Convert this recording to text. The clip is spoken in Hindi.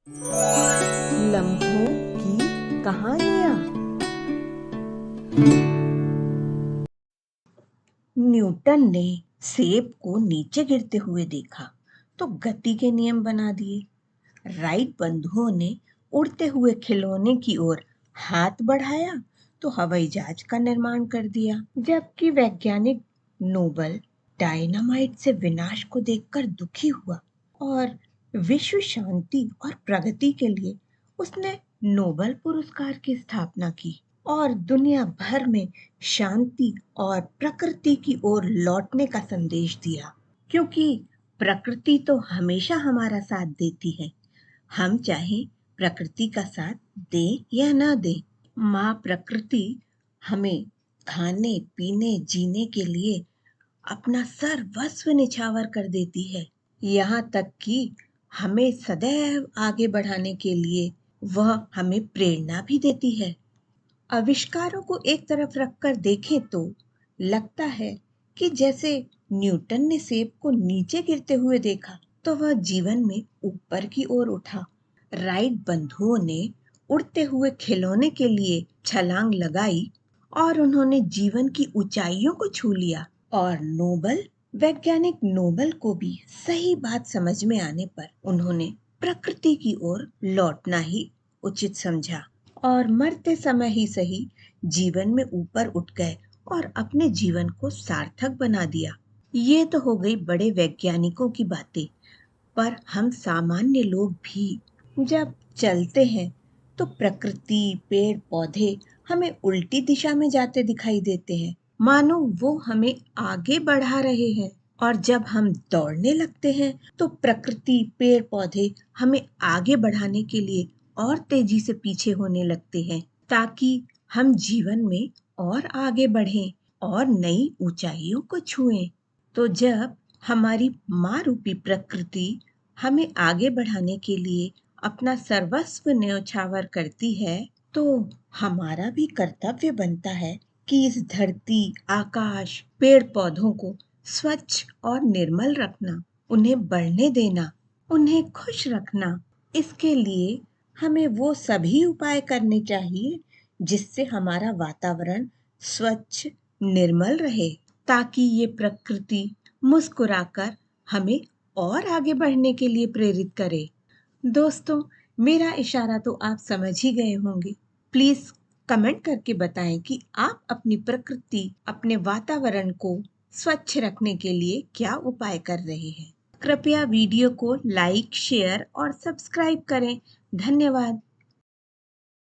लम्हों की कहानियां। न्यूटन ने सेब को नीचे गिरते हुए देखा तो गति के नियम बना दिए। राइट बंधुओं ने उड़ते हुए खिलौने की ओर हाथ बढ़ाया तो हवाई जहाज का निर्माण कर दिया। जबकि वैज्ञानिक नोबल डायनामाइट से विनाश को देखकर दुखी हुआ और विश्व शांति और प्रगति के लिए उसने नोबेल पुरस्कार की स्थापना की और दुनिया भर में शांति और प्रकृति की ओर लौटने का संदेश दिया। क्योंकि प्रकृति तो हमेशा हमारा साथ देती है, हम चाहे प्रकृति का साथ दें या ना दें। माँ प्रकृति हमें खाने पीने जीने के लिए अपना सर्वस्व निछावर कर देती है। यहाँ तक कि हमें सदैव आगे बढ़ाने के लिए वह हमें प्रेरणा भी देती है। आविष्कारों को एक तरफ रखकर देखें तो लगता है कि जैसे न्यूटन ने सेब को नीचे गिरते हुए देखा तो वह जीवन में ऊपर की ओर उठा। राइट बंधुओं ने उड़ते हुए खिलौने के लिए छलांग लगाई और उन्होंने जीवन की ऊंचाइयों को छू लिया। और वैज्ञानिक नोबेल को भी सही बात समझ में आने पर उन्होंने प्रकृति की ओर लौटना ही उचित समझा और मरते समय ही सही जीवन में ऊपर उठ गए और अपने जीवन को सार्थक बना दिया। ये तो हो गई बड़े वैज्ञानिकों की बातें, पर हम सामान्य लोग भी जब चलते हैं तो प्रकृति पेड़ पौधे हमें उल्टी दिशा में जाते दिखाई देते हैं, मानो वो हमें आगे बढ़ा रहे हैं। और जब हम दौड़ने लगते हैं तो प्रकृति पेड़ पौधे हमें आगे बढ़ाने के लिए और तेजी से पीछे होने लगते हैं ताकि हम जीवन में और आगे बढ़ें और नई ऊंचाइयों को छुएं। तो जब हमारी माँ रूपी प्रकृति हमें आगे बढ़ाने के लिए अपना सर्वस्व न्यौछावर करती है तो हमारा भी कर्तव्य बनता है कि इस धरती आकाश पेड़ पौधों को स्वच्छ और निर्मल रखना, उन्हें बढ़ने देना, उन्हें खुश रखना। इसके लिए हमें वो सभी उपाय करने चाहिए जिससे हमारा वातावरण स्वच्छ निर्मल रहे ताकि ये प्रकृति मुस्कुराकर हमें और आगे बढ़ने के लिए प्रेरित करे। दोस्तों, मेरा इशारा तो आप समझ ही गए होंगे। प्लीज कमेंट करके बताएं कि आप अपनी प्रकृति अपने वातावरण को स्वच्छ रखने के लिए क्या उपाय कर रहे हैं। कृपया वीडियो को लाइक शेयर और सब्सक्राइब करें। धन्यवाद।